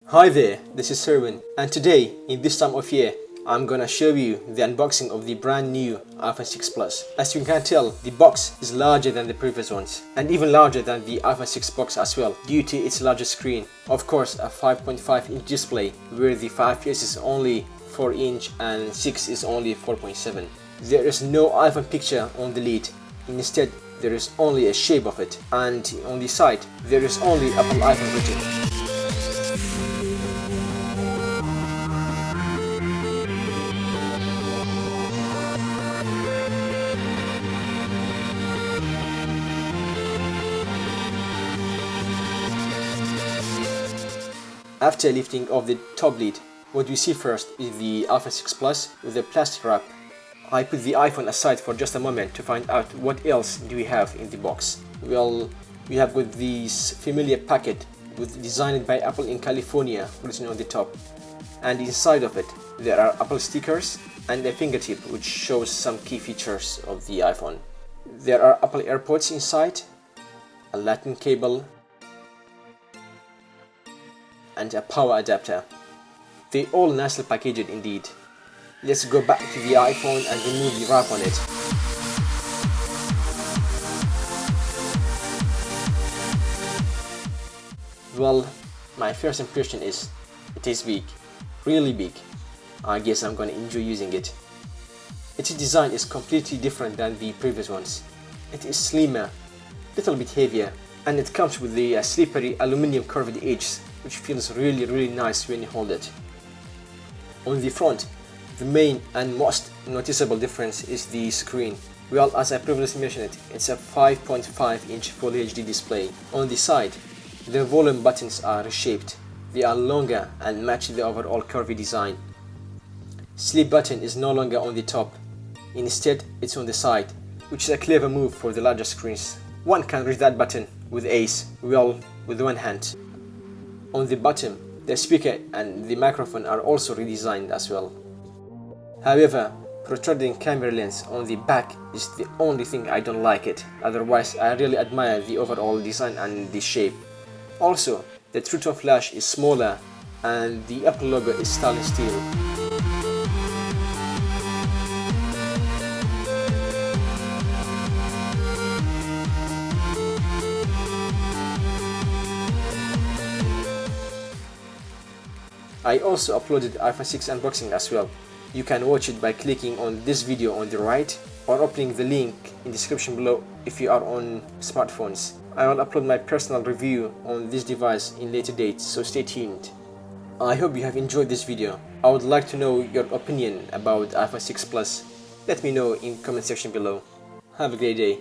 Hi there, this is Serwin, and today, in this time of year, I'm gonna show you the unboxing of the brand new iPhone 6 Plus. As you can tell, the box is larger than the previous ones, and even larger than the iPhone 6 box as well, due to its larger screen. Of course, a 5.5-inch display, where the 5S is only 4-inch and 6 is only 4.7. There is no iPhone picture on the lid. Instead, there is only a shape of it, and on the side, there is only Apple iPhone written. After lifting off the top lid, what we see first is the iPhone 6 Plus with a plastic wrap. I put the iPhone aside for just a moment to find out what else do we have in the box. Well, we have got this familiar packet designed by Apple in California written on the top, and inside of it there are Apple stickers and a fingertip which shows some key features of the iPhone. There are Apple AirPods inside, a Lightning cable, and a power adapter. They all nicely packaged indeed. Let's go back to the iPhone and remove the wrap on it. Well, my first impression is it is big, really big. I guess I'm gonna enjoy using it. Its design is completely different than the previous ones. It is slimmer, little bit heavier, and it comes with the slippery aluminum curved edges, which feels really nice when you hold it. On the front, the main and most noticeable difference is the screen. Well, as I previously mentioned, it's a 5.5-inch Full HD display. On the side, the volume buttons are reshaped. They are longer and match the overall curvy design. Sleep button is no longer on the top. Instead, it's on the side, which is a clever move for the larger screens. One can reach that button with ease, well, with one hand. On the bottom, the speaker and the microphone are also redesigned as well. However, protruding camera lens on the back is the only thing I don't like it. Otherwise, I really admire the overall design and the shape. Also, the True Tone flash is smaller and the Apple logo is stainless steel. I also uploaded iPhone 6 unboxing as well. You can watch it by clicking on this video on the right or opening the link in the description below if you are on smartphones. I will upload my personal review on this device in later dates, so stay tuned. I hope you have enjoyed this video. I would like to know your opinion about iPhone 6 Plus. Let me know in the comment section below. Have a great day.